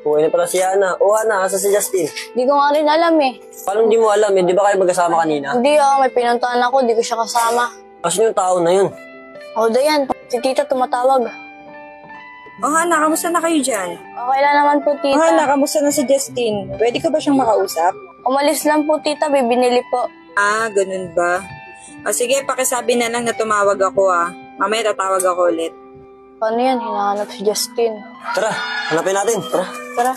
Uwi na pala si Hana. O Hana, asa si Justin? Di ko nga rin alam eh. Paano hindi mo alam eh? Di ba kayo magkasama kanina? Hindi may pinuntahan ako, di ko siya kasama. Kasi yung tao na yun. O Dayan, si tita tumatawag. Hana, kamusta na kayo dyan? Okay lang naman po tita. Hana, kamusta na si Justin? Pwede ko ba siyang makausap? Umalis lang po tita, bibinili po. Ganun ba? Sige, pakisabi na lang na tumawag ako Mamaya tatawag ako ulit. Paano yan? Hinahanap si Justin. Tara, hanapin natin. Tara. Tara.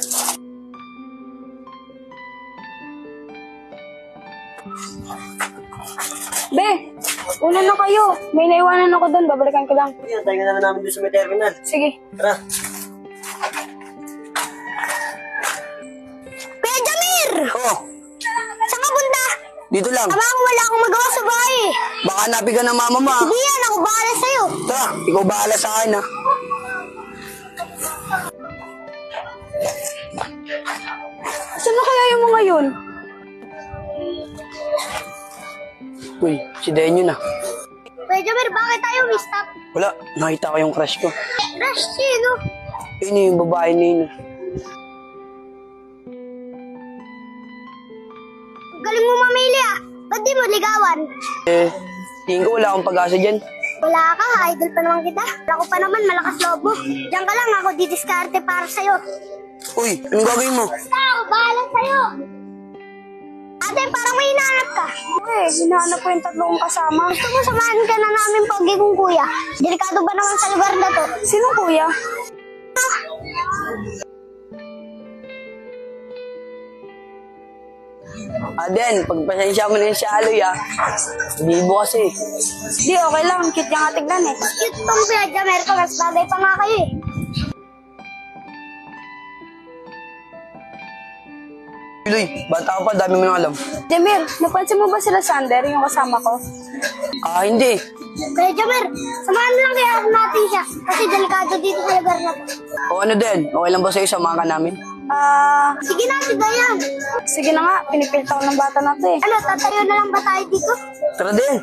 Be, una na kayo. May naiwanan ako doon, babalikan ko lang. Yan, tayo na namin doon sa may terminal. Sige. Tara. Kuya Jamir! Oh, Saan ka punta? dito lang. Abang, wala akong magawa sa bahay. Baka hanapin ka ng mama mo. Hindi yan, ako bahala sa'yo. Tara, ikaw bahala sa akin Saan na kaya yung mga yun? Uy, si Denyo na. Kuya Jamir, bakit tayo mistap? Wala, nakita ko yung crush ko. Rush, sino? Yun yung babae na yun. Galing mo mamili Ba't di mo ligawan? Tingin ko wala akong pag-asa dyan. Wala ka, idol pa naman kita. Ako pa naman, malakas loob mo. Diyan ka lang, ako didiskarte para sa'yo. Uy, anong gagawin mo? Basta ako, bahala sa'yo. Ate, parang may hinahanap ka. Hinahanap ko yung tatlong kasama. Gusto mo samahan ka na namin pogi kong kuya? Delikado ba naman sa lugar na to? Sino kuya? Den, pagpasensya mo na yung si Aloy Bibo kasi. Di, okay lang. Cute niya nga tignan eh. Cute tong Kuya Jamir ko. Mas bagay pa nga kayo eh. Uy, bata ko pa, dami mo nang alam. Jamir, napansin mo ba sila Sander, yung kasama ko? Hindi. Kuya Jamir, samahan lang kaya natin siya. Kasi delikado dito sa lugar na to. O ano Den, okay lang ba sa'yo samahan ka namin? Sige na, Dayan. Sige na nga, pinipilit ako ng bata na to eh. Ano, tatayo na lang ba tayo dito? Tara Den.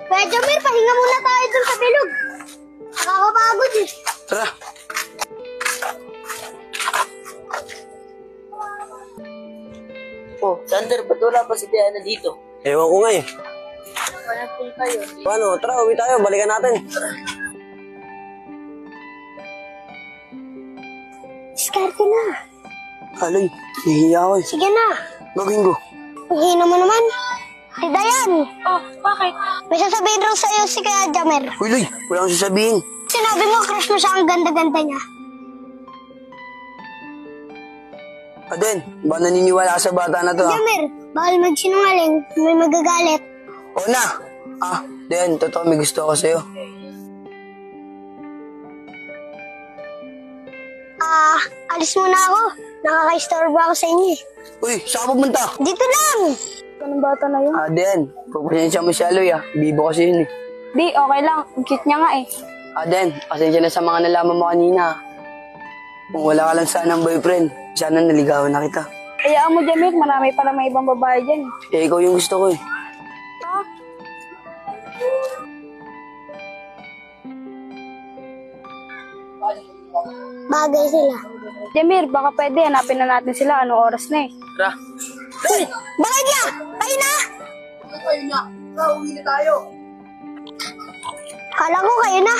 Kuya Jamir, pahinga muna tayo dun sa bilog. Nakakapagod eh. Tara. Oh, Sander, ba't wala pa si Diana dito? Ewan ko nga eh. Panapin kayo. Paano? Tara, uwi tayo. Balikan natin. Diskarte na. Aloy, nahihiya ako eh. Sige na. Gagawin ko. Hihina mo naman. Si Dayan. Oh, bakit? May sasabihin raw sa'yo si Kuya Jamir. Uy, Loy, wala akong sasabihin. Sinabi mo, crush mo siya, ang ganda-ganda niya. Den, ba naniniwala ka sa bata na to Jamir, bawal magsinungaling. May magagalit. O na. Den, totoo may gusto ako sa'yo. Alis muna ako. Nakaka-istorbo ako sa inyo eh. Uy, saan ka pupunta? Dito lang! Anong bata na yun? Den, pagpasensya mo si Aloy Bibo kasi yun eh. Di, okay lang. Ang cute niya nga eh. Den, pasensya na sa mga nalaman mo kanina. Kung wala ka lang sana ng boyfriend, sana naligawan na kita. Hayaan mo, Jamir. Marami para may ibang babae dyan. Ikaw yung gusto ko eh. Bagay sila. Jamir, baka pwede. Hanapin na natin sila. Anong oras na eh? Tara. Uy! Bakit niya? Kayo na! Kayo na. Uwi na tayo. Kala ko kayo na.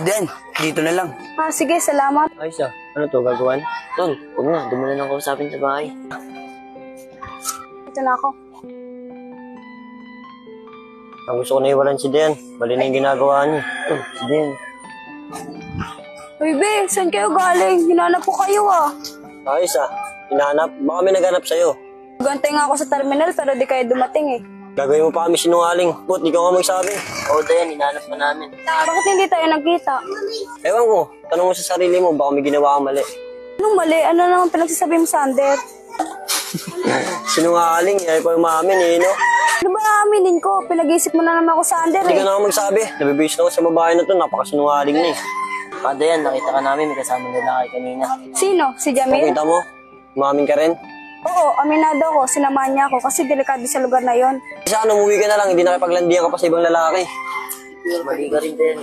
Den, dito na lang. Sige, salamat. Ayos ano to, gagawan? Tol, huwag na, doon mo na lang kausapin sa bahay. Ito na ako. Ang gusto ko na iwalan si Den. Mali na yung ginagawa niya. Si Den. Uy, be, saan kayo galing? Hinanap ko kayo Ayos hinahanap. Baka may naghanap sa'yo. Gantay nga ako sa terminal pero di kayo dumating eh. Gagawin mo pa kami sinungaling. Put, ikaw nga magsabi. Oo, Dayan, hinahanap pa namin. Bakit hindi tayo nagkita? Ewan ko, tanong mo sa sarili mo, baka may ginawa kang mali. Anong mali? Ano naman pinagsasabi mo, Sander? Sinungaling, ayaw pa umamin eh, no? Ano ba aaminin ko? Pinag-isip mo na naman ako, Sander Hindi eh. ka na ako magsabi. Nabibis na ako sa babae na to, napakasinungaling na eh. Dayan, nakita ka namin, may kasama nila kay kanina. Sino? Si Jamil? Nakita mo? Umamin ka rin? Oo, aminado ko. Sinamahan niya ako kasi delikado sa lugar na yon. Sana umuwi ka na lang, hindi nakipaglandian ka pa sa ibang lalaki. Mali ka rin, Dayan.